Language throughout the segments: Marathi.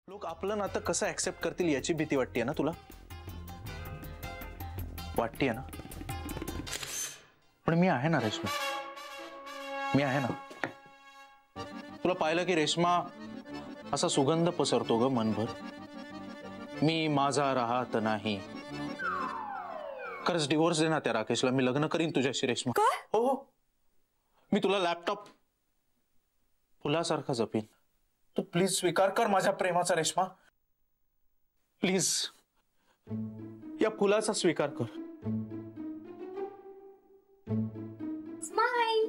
लोक आपलं नातं कसं ऍक्सेप्ट करतील याची भीती वाटतेय ना तुला? वाटतेय ना? पण मी आहे ना रेश्मा, मी आहे ना. तुला पाहिलं की रेश्मा असा सुगंध पसरतो ग मनभर. मी माझा राहत नाही. खरंच डिवोर्स दे ना त्या राकेशला, मी लग्न करीन तुझ्याशी रेश्मा. काय? हो हो, मी तुला लॅपटॉप फुलासारखा जपीन. तू प्लीज स्वीकार कर माझ्या प्रेमाचा रेश्मा, प्लीज या फुलाचा स्वीकार कर. स्माइल.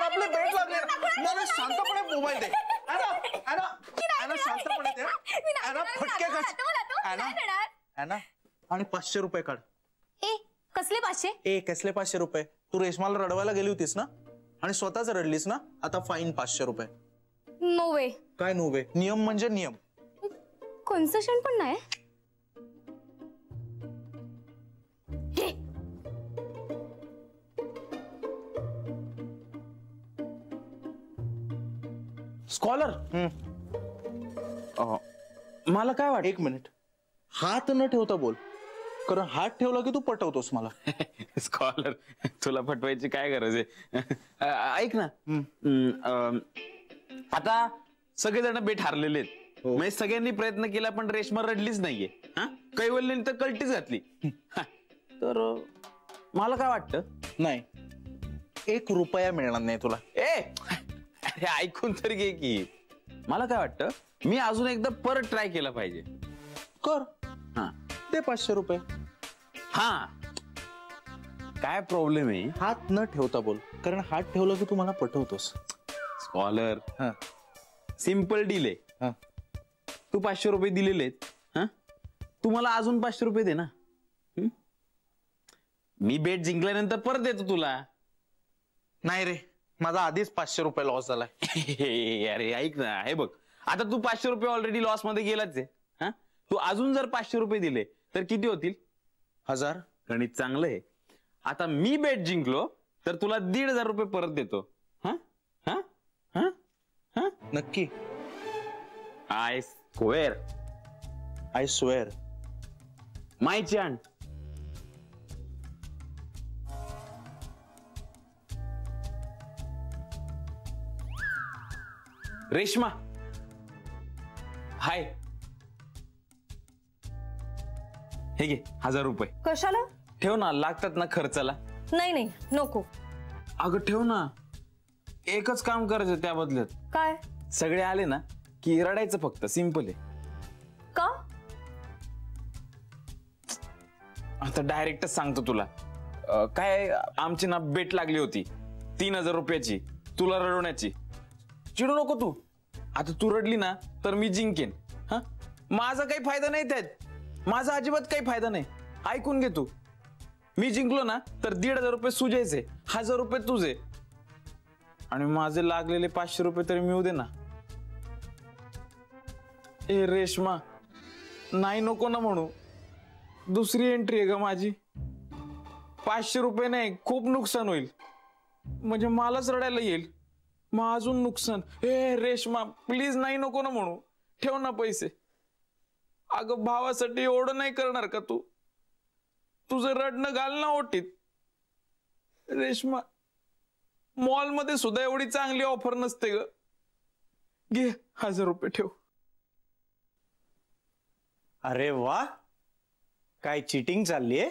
आपले भेट लागले. शांतपणे मोबाईल दे. शांतपणे दे. फटके आणि 500 रुपये काढ. ए कसले 500? कसले 500 रुपये? तू रेश्माला रडवायला गेली होतीस ना आणि स्वतःच रडलीस ना, आता फाईन 500 रुपये. नो वे. काय नो वे? नियम म्हणजे नियम. कन्सेशन पण नाही. स्कॉलर, मला काय वाटत, 1 मिनिट, हात न ठेवता बोल, कारण हात ठेवला की तू पटवतोस मला. स्कॉलर तुला पटवायची काय गरज आहे? ऐक ना, आता सगळेजण बेट हारलेले आहेत. म्हणजे सगळ्यांनी प्रयत्न केला पण रेश्मा रडलीच नाहीये. कैवल्यने तर कल्टीच घातली. तर मला काय वाटतं, नाही, 1 रुपया मिळणार नाही तुला. अरे ऐकून तर घे की. मला काय वाटतं, मी अजून एकदा परत ट्राय केला पाहिजे. कर. ते 500 रुपये. काय प्रॉब्लेम आहे? हात न ठेवता बोल, कारण हात ठेवला की तू मला पटवतोस. स्कॉलर, सिंपल डील आहे. तू 500 रुपये दिलेले आहेत, तू मला अजून 500 रुपये दे ना. मी बेट जिंकल्यानंतर परत देतो तुला. नाही रे, माझा आधीच 500 रुपये लॉस झालाय. अरे ऐक ना, हे बघ, आता तू 500 रुपये ऑलरेडी लॉस मध्ये गेलाच आहे. तू अजून जर 500 रुपये दिले तर किती होतील? 1000. गणित चांगलं आहे. आता मी बेट जिंकलो तर तुला 1500 रुपये परत देतो. नक्की? I swear. I swear. My चांड. रेश्मा, हाय, हे घे 1000 रुपये. कशाला? ठेव ना, लागतात ना खर्चाला. नाही नाही नको. अगं ठेव ना, एकच काम करायचं त्या बदल्यात. काय? सगळे आले ना की रडायचं फक्त, सिंपल आहे. का? आता डायरेक्टच सांगतो तुला. काय आमची ना बेट लागली होती 3000 रुपयाची, तुला रडवण्याची. चिडू नको तू. आता तू रडली ना तर मी जिंकेन. माझा काही फायदा नाही त्यात, माझा अजिबात काही फायदा नाही. ऐकून घे तू. मी जिंकलो ना तर 1500 रुपये सुजायचे, 1000 रुपये तुझे, आणि माझे लागलेले 500 रुपये तरी मिळू दे ना. ए रेश्मा, नाही नको ना म्हणू. दुसरी एंट्री आहे ग माझी. 500 रुपये नाही, खूप नुकसान होईल. म्हणजे मलाच रडायला येईल, मग अजून नुकसान. ए रेश्मा प्लीज, नाही नको ना म्हणू. ठेव ना पैसे. अगं भावासाठी एवढं नाही करणार का तू? तुझं रडणं घाल ना ओटीत. रेश्मा, मॉल मध्ये सुद्धा एवढी चांगली ऑफर नसते ग. घे 1000 रुपये, ठेव. अरे वा, काय चिटिंग चाललीये?